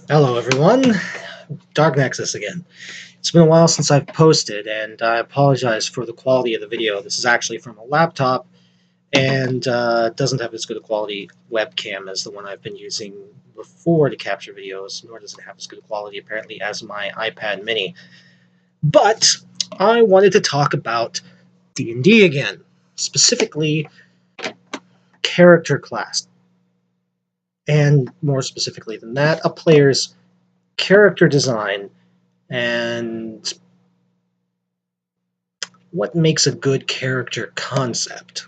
Hello everyone, Dark Nexus again. It's been a while since I've posted, and I apologize for the quality of the video. This is actually from a laptop, and doesn't have as good a quality webcam as the one I've been using before to capture videos, nor does it have as good a quality, apparently, as my iPad mini. But I wanted to talk about D&D again, specifically character class, and more specifically than that, a player's character design and what makes a good character concept.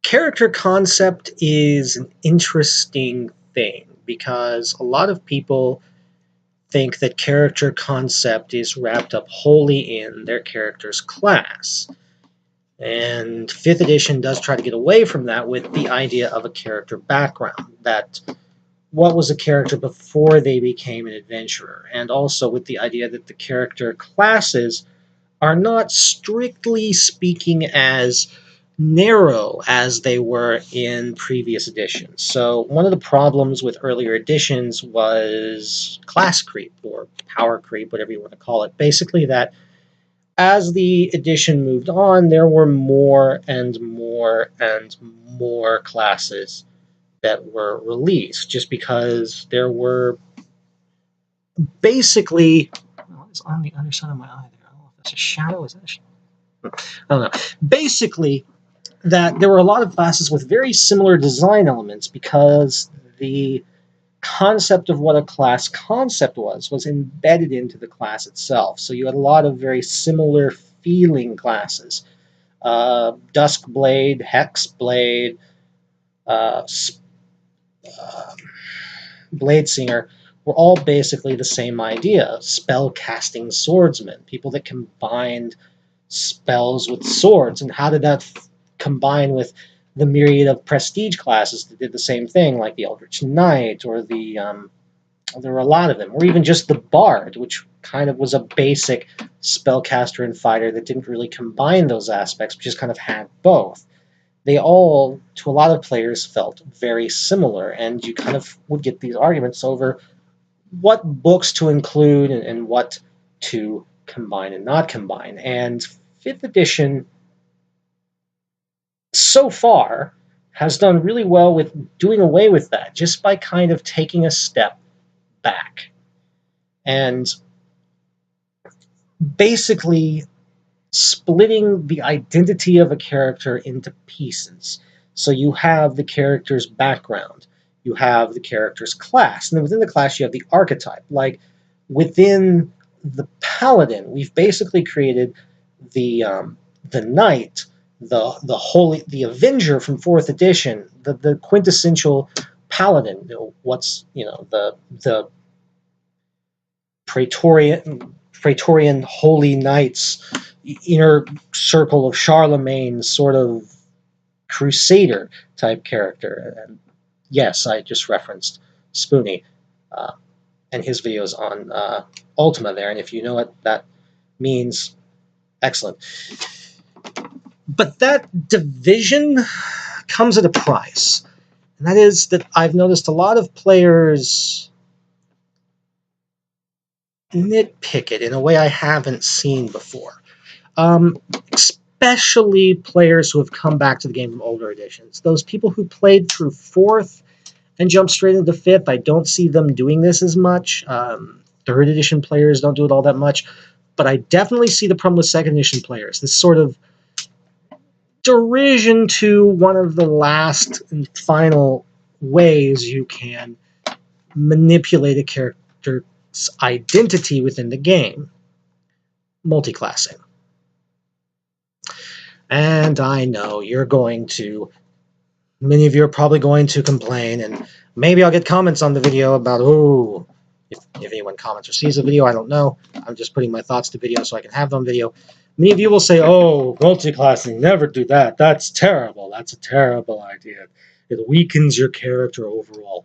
Character concept is an interesting thing because a lot of people think that character concept is wrapped up wholly in their character's class. And 5th edition does try to get away from that with the idea of a character background, that what was a character before they became an adventurer, and also with the idea that the character classes are not strictly speaking as narrow as they were in previous editions. So one of the problems with earlier editions was class creep, or power creep, whatever you want to call it. Basically that as the edition moved on, there were more and more and more classes that were released, just because there were basically... What is on the other side of my eye there? I don't know if that's a shadow. Is that a shadow? I don't know. Basically, that there were a lot of classes with very similar design elements because the concept of what a class concept was embedded into the class itself. So you had a lot of very similar feeling classes. Duskblade, Hexblade, Bladesinger were all basically the same idea. Spell-casting swordsmen, people that combined spells with swords. And how did that combine with the myriad of prestige classes that did the same thing, like the Eldritch Knight, or there were a lot of them, or even just the Bard, which kind of was a basic spellcaster and fighter that didn't really combine those aspects, but just kind of had both. They all, to a lot of players, felt very similar, and you kind of would get these arguments over what books to include and what to combine and not combine. And 5th edition, so far, has done really well with doing away with that, just by kind of taking a step back and basically splitting the identity of a character into pieces. So you have the character's background, you have the character's class, and then within the class you have the archetype. Like within the paladin, we've basically created the knight, the avenger from 4th edition, the quintessential paladin. The Praetorian holy knights, inner circle of Charlemagne, sort of crusader type character. And yes, I just referenced Spoonie and his videos on Ultima there, and if you know what that means, excellent. But that division comes at a price, and that is that I've noticed a lot of players nitpick it in a way I haven't seen before. Especially players who have come back to the game from older editions. Those people who played through 4th and jumped straight into 5th, I don't see them doing this as much. 3rd edition players don't do it all that much. But I definitely see the problem with 2nd edition players. This sort of derision to one of the last and final ways you can manipulate a character's identity within the game: multiclassing. And I know many of you are probably going to complain, and maybe I'll get comments on the video about, if anyone comments or sees the video, I don't know. I'm just putting my thoughts to video so I can have them on video. Many of you will say, multiclassing, never do that. That's terrible. That's a terrible idea. It weakens your character overall.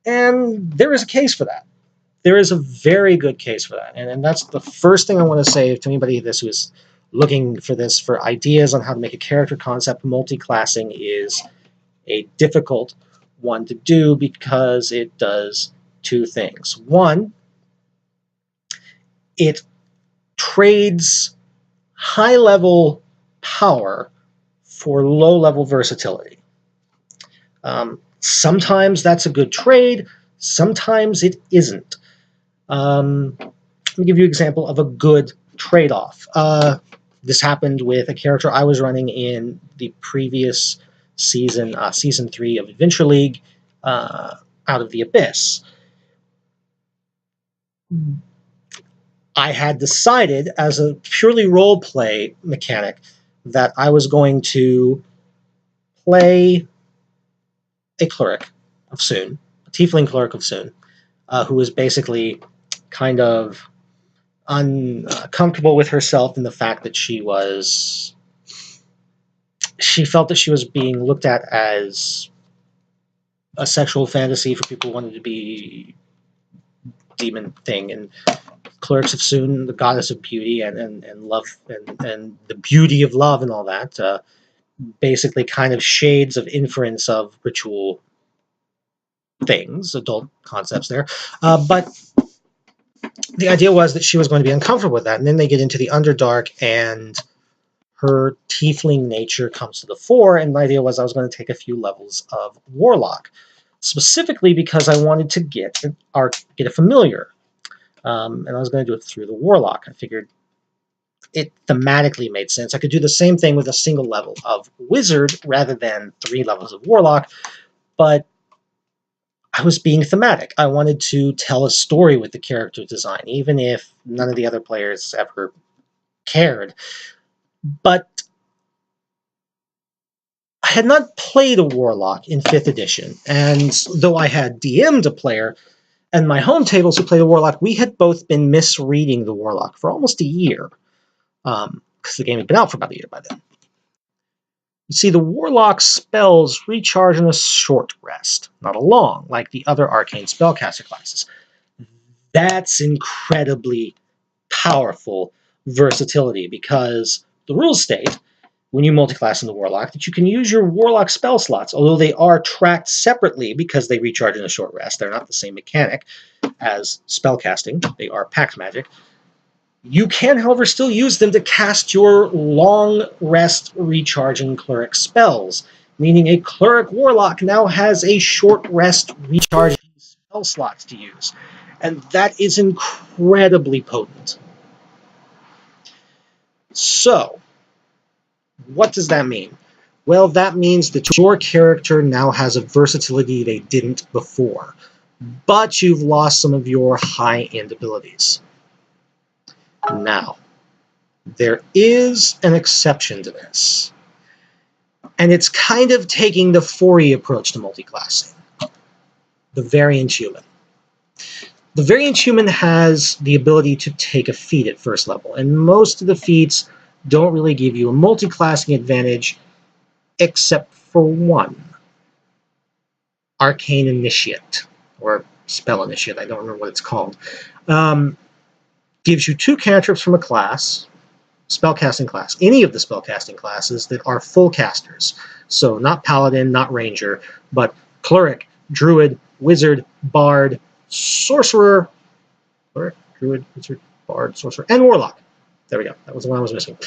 And there is a case for that. There is a very good case for that. And that's the first thing I want to say to anybody who is looking for this, for ideas on how to make a character concept. Multiclassing is a difficult one to do because it does two things. One, it trades high-level power for low-level versatility. Sometimes that's a good trade, sometimes it isn't. Let me give you an example of a good trade-off. This happened with a character I was running in the previous season, Season 3 of Adventure League, Out of the Abyss. I had decided, as a purely role-play mechanic, that I was going to play a cleric of Soon, a tiefling cleric of Soon, who was basically kind of uncomfortable with herself in the fact that she felt that she was being looked at as a sexual fantasy for people who wanted to be demon thing. And Clerics of Soon, the goddess of beauty and love and the beauty of love and all that, basically kind of shades of inference of ritual things, adult concepts there. But the idea was that she was going to be uncomfortable with that. And then they get into the Underdark, and her tiefling nature comes to the fore. And the idea was I was going to take a few levels of Warlock, specifically because I wanted to get a familiar. And I was going to do it through the Warlock. I figured it thematically made sense. I could do the same thing with a single level of Wizard rather than 3 levels of Warlock, but I was being thematic. I wanted to tell a story with the character design, even if none of the other players ever cared. But I had not played a Warlock in 5th edition, and though I had DM'd a player, and my home tables who played a Warlock, we had both been misreading the Warlock for almost a year, because the game had been out for about a year by then. You see, the Warlock spells recharge in a short rest, not a long, like the other arcane spellcaster classes. That's incredibly powerful versatility, because the rules state, when you multiclass in the Warlock, that you can use your Warlock spell slots, although they are tracked separately because they recharge in a short rest. They're not the same mechanic as spellcasting. They are pact magic. You can, however, still use them to cast your long rest recharging cleric spells, meaning a cleric warlock now has a short rest recharging spell slots to use. And that is incredibly potent. So, what does that mean? Well, that means that your character now has a versatility they didn't before, but you've lost some of your high-end abilities. Now, there is an exception to this, and it's kind of taking the 4E approach to multiclassing. The Variant Human. The Variant Human has the ability to take a feat at first level, and most of the feats don't really give you a multiclassing advantage except for one. Arcane Initiate, or Spell Initiate, I don't remember what it's called. Gives you 2 cantrips from a class, spellcasting class, any of the spellcasting classes that are full casters. So not Paladin, not Ranger, but Cleric, Druid, Wizard, Bard, Sorcerer, Cleric, Druid, Wizard, Bard, Sorcerer, and Warlock. There we go. That was the one I was missing.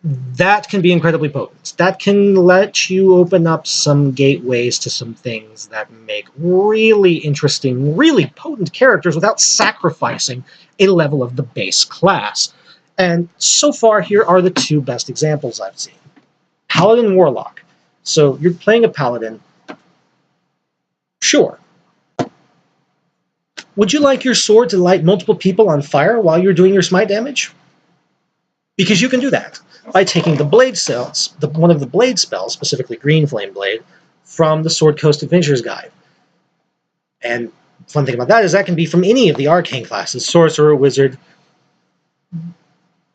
That can be incredibly potent. That can let you open up some gateways to some things that make really interesting, really potent characters without sacrificing a level of the base class. And so far, here are the 2 best examples I've seen. Paladin and Warlock. So you're playing a Paladin. Sure. Would you like your sword to light multiple people on fire while you're doing your smite damage? Because you can do that by taking the blade spells, one of the blade spells, specifically Green Flame Blade, from the Sword Coast Adventurer's Guide. And fun thing about that is that can be from any of the arcane classes, Sorcerer, Wizard,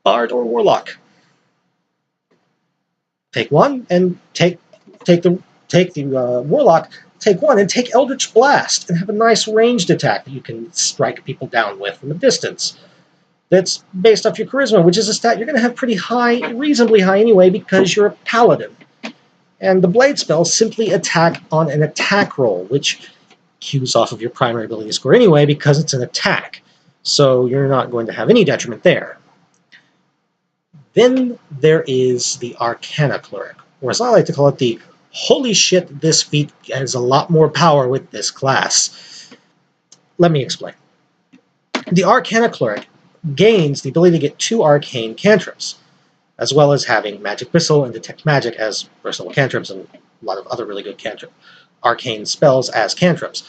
Bard, or Warlock. Take one and take the Warlock, take one and take Eldritch Blast and have a nice ranged attack that you can strike people down with from a distance. That's based off your charisma, which is a stat you're going to have pretty high, reasonably high anyway, because you're a paladin. And the blade spells simply attack on an attack roll, which cues off of your primary ability score anyway because it's an attack. So you're not going to have any detriment there. Then there is the Arcana Cleric, or as I like to call it, the holy shit, this feat has a lot more power with this class. Let me explain. The Arcana Cleric gains the ability to get 2 arcane cantrips, as well as having Magic Missile and Detect Magic as first-level cantrips, and a lot of other really good arcane spells as cantrips.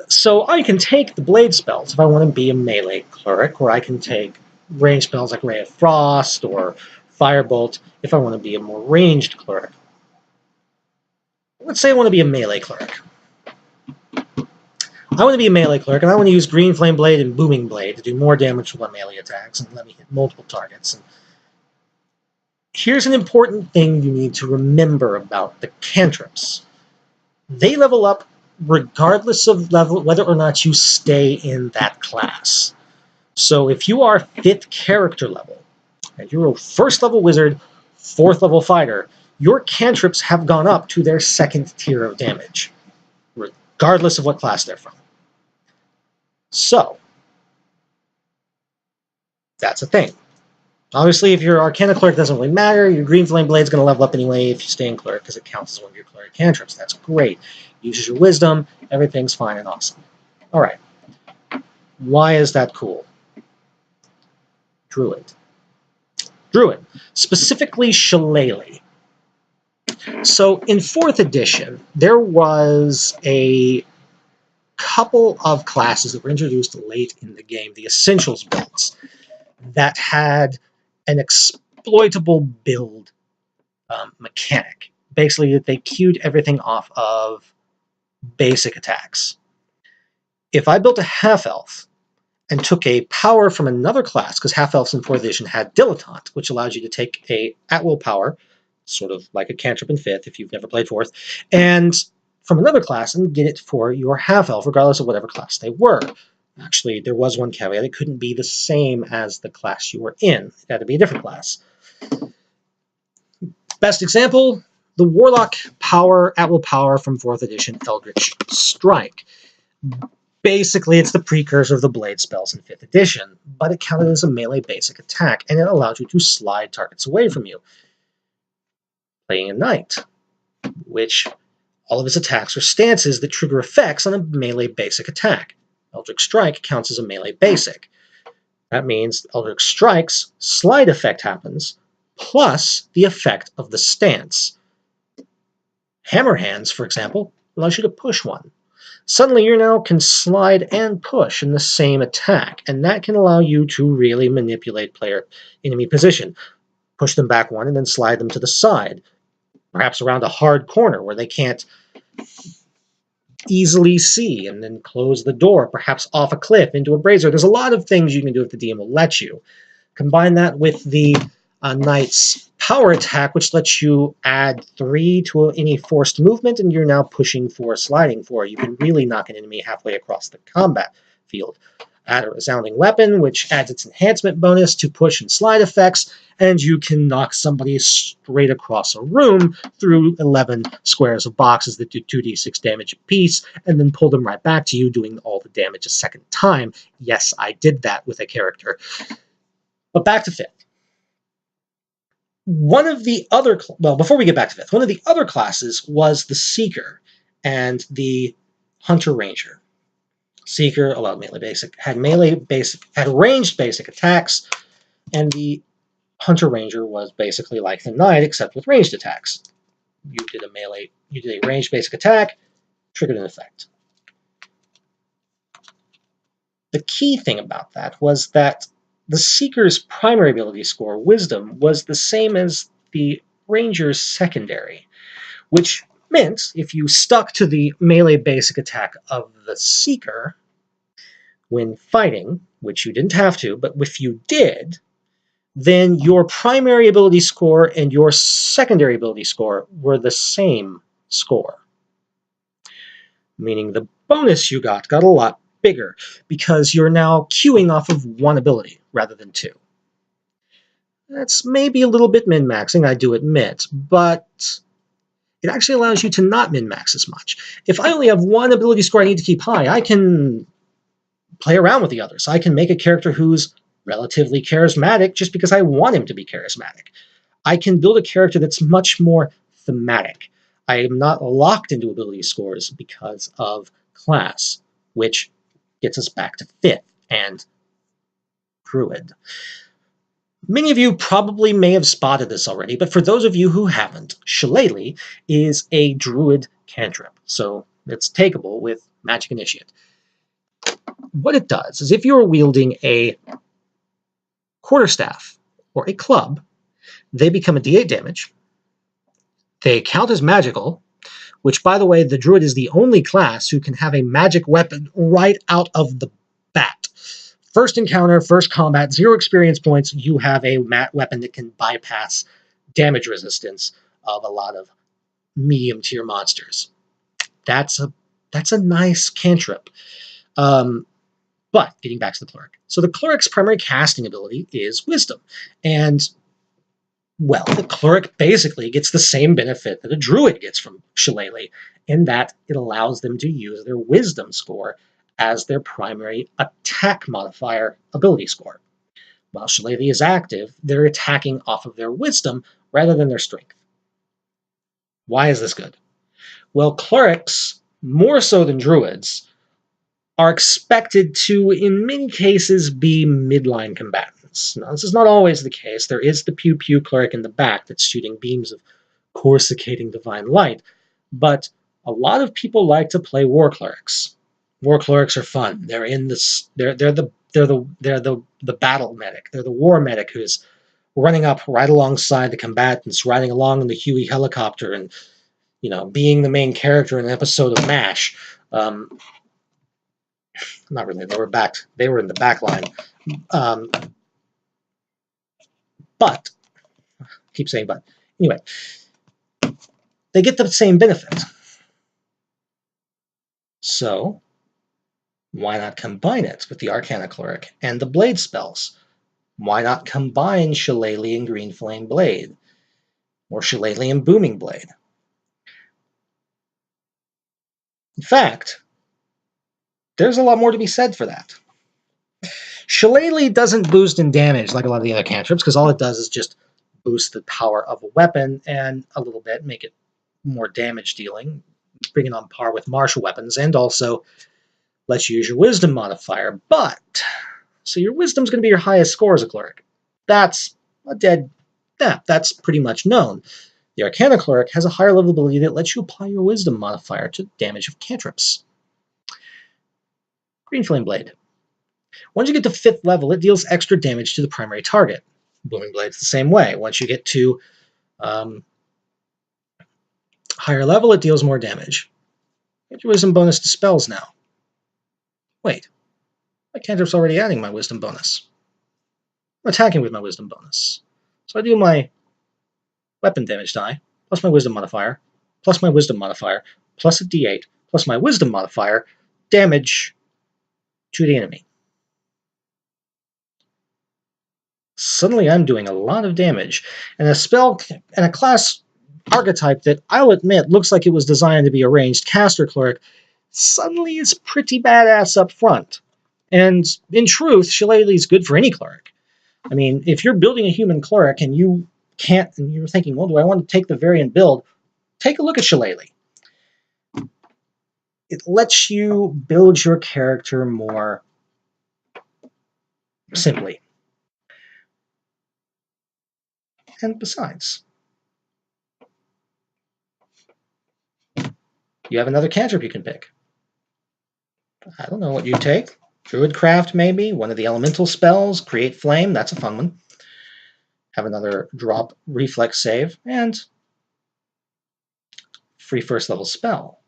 So I can take the blade spells if I want to be a melee cleric, or I can take range spells like Ray of Frost or Firebolt if I want to be a more ranged cleric. Let's say I want to be a melee cleric. I want to be a melee cleric, and I want to use Green Flame Blade and Booming Blade to do more damage with my melee attacks and let me hit multiple targets. And here's an important thing you need to remember about the cantrips. They level up regardless of level, whether or not you stay in that class. So if you are 5th character level, and you're a 1st level wizard, 4th level fighter, your cantrips have gone up to their 2nd tier of damage, regardless of what class they're from. So, that's a thing. Obviously, if your Arcana Cleric doesn't really matter, your Green Flame Blade is going to level up anyway if you stay in Cleric, because it counts as one of your Cleric cantrips. That's great. Uses your Wisdom, everything's fine and awesome. Alright. Why is that cool? Druid. Specifically Shillelagh. So in 4th edition, there was a couple of classes that were introduced late in the game, the Essentials builds, that had an exploitable build mechanic. Basically, they queued everything off of basic attacks. If I built a half-elf and took a power from another class, because half-elves in 4th edition had Dilettante, which allows you to take a at-will power, sort of like a cantrip in 5th if you've never played 4th, and from another class and get it for your half-elf, regardless of whatever class they were. Actually, there was one caveat. It couldn't be the same as the class you were in. It had to be a different class. Best example, the Warlock power, at-will power from 4th edition, Eldritch Strike. Basically, it's the precursor of the blade spells in 5th edition, but it counted as a melee basic attack, and it allowed you to slide targets away from you. Playing a knight, which all of his attacks are stances that trigger effects on a melee basic attack. Eldritch Strike counts as a melee basic. That means Eldritch Strike's slide effect happens, plus the effect of the stance. Hammer Hands, for example, allows you to push one. Suddenly you now can slide and push in the same attack, and that can allow you to really manipulate player enemy position. Push them back one and then slide them to the side, perhaps around a hard corner where they can't easily see, and then close the door, perhaps off a cliff into a brazier. There's a lot of things you can do if the DM will let you. Combine that with the Knight's power attack, which lets you add 3 to any forced movement, and you're now pushing 4, sliding 4. You can really knock an enemy halfway across the combat field. Add a resounding weapon, which adds its enhancement bonus to push and slide effects, and you can knock somebody straight across a room through 11 squares of boxes that do 2d6 damage apiece, and then pull them right back to you, doing all the damage a second time. Yes, I did that with a character. But back to 5th. One of the other, well, before we get back to 5th, one of the other classes was the Seeker and the Hunter Ranger. Seeker allowed melee basic, had ranged basic attacks, and the Hunter Ranger was basically like the Knight, except with ranged attacks. You did a ranged basic attack, triggered an effect. The key thing about that was that the Seeker's primary ability score, Wisdom, was the same as the Ranger's secondary, which meant if you stuck to the melee basic attack of the Seeker when fighting, which you didn't have to, but if you did, then your primary ability score and your secondary ability score were the same score. Meaning the bonus you got a lot bigger, because you're now queuing off of one ability rather than 2. That's maybe a little bit min-maxing, I do admit, but it actually allows you to not min-max as much. If I only have one ability score I need to keep high, I can play around with the others. I can make a character who's relatively charismatic just because I want him to be charismatic. I can build a character that's much more thematic. I am not locked into ability scores because of class, which gets us back to 5th and Druid. Many of you probably may have spotted this already, but for those of you who haven't, Shillelagh is a Druid cantrip, so it's takeable with Magic Initiate. What it does is if you're wielding a quarterstaff or a club, they become a d8 damage. They count as magical, which, by the way, the Druid is the only class who can have a magic weapon right out of the bat. First encounter, first combat, 0 experience points, you have a weapon that can bypass damage resistance of a lot of medium-tier monsters. That's a nice cantrip. But getting back to the cleric. So the cleric's primary casting ability is Wisdom. And, well, the cleric basically gets the same benefit that a druid gets from Shillelagh, in that it allows them to use their Wisdom score as their primary attack modifier ability score. While Shillelagh is active, they're attacking off of their Wisdom rather than their Strength. Why is this good? Well, clerics, more so than druids, are expected to, in many cases, be midline combatants. Now, this is not always the case. There is the pew-pew cleric in the back that's shooting beams of coruscating divine light, but a lot of people like to play war clerics. War clerics are fun. They're in this. They're the battle medic. They're the war medic who's running up right alongside the combatants, riding along in the Huey helicopter, and being the main character in an episode of MASH. Not really. They were in the back line. But I keep saying but. Anyway, they get the same benefit. So why not combine it with the Arcana Cleric and the Blade spells? Why not combine Shillelagh and Green Flame Blade? Or Shillelagh and Booming Blade? In fact, there's a lot more to be said for that. Shillelagh doesn't boost in damage like a lot of the other cantrips, because all it does is just boost the power of a weapon and a little bit, make it more damage dealing, bring it on par with martial weapons, and also lets you use your Wisdom modifier. But, so your Wisdom's going to be your highest score as a cleric. That's that's pretty much known. The Arcana Cleric has a higher level ability that lets you apply your Wisdom modifier to damage of cantrips. Green Flame Blade. Once you get to 5th level, it deals extra damage to the primary target. Booming Blade's the same way. Once you get to higher level, it deals more damage. Get your Wisdom bonus to spells now. Wait, my cantrip's already adding my Wisdom bonus. I'm attacking with my Wisdom bonus. So I do my weapon damage die, plus my Wisdom modifier, plus my Wisdom modifier, plus a d8, plus my Wisdom modifier, damage to the enemy. Suddenly I'm doing a lot of damage, and a spell and a class archetype that I'll admit looks like it was designed to be a ranged caster cleric suddenly is pretty badass up front. And in truth, Shillelagh is good for any cleric. I mean, if you're building a human cleric and you can't, and you're thinking, well, do I want to take the variant build? Take a look at Shillelagh. It lets you build your character more simply. And besides, you have another cantrip you can pick. I don't know what you take. Druidcraft, maybe. One of the elemental spells. Create Flame. That's a fun one. Have another drop reflex save. And free first level spell.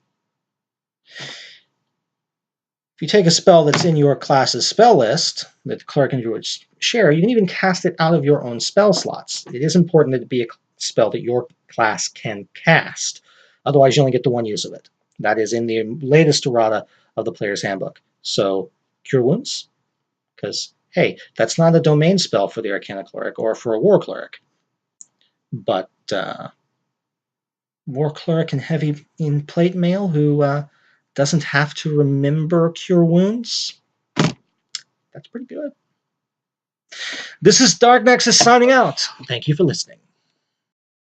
If you take a spell that's in your class's spell list that Cleric and Druids share, you can even cast it out of your own spell slots. It is important that it be a spell that your class can cast. Otherwise, you only get the one use of it. That is in the latest errata of the player's handbook. So, Cure Wounds, because, Hey, that's not a domain spell for the Arcana Cleric or for a War Cleric. But War Cleric and Heavy in Plate Mail who doesn't have to remember Cure Wounds, that's pretty good. This is Dark Nexus signing out. Thank you for listening.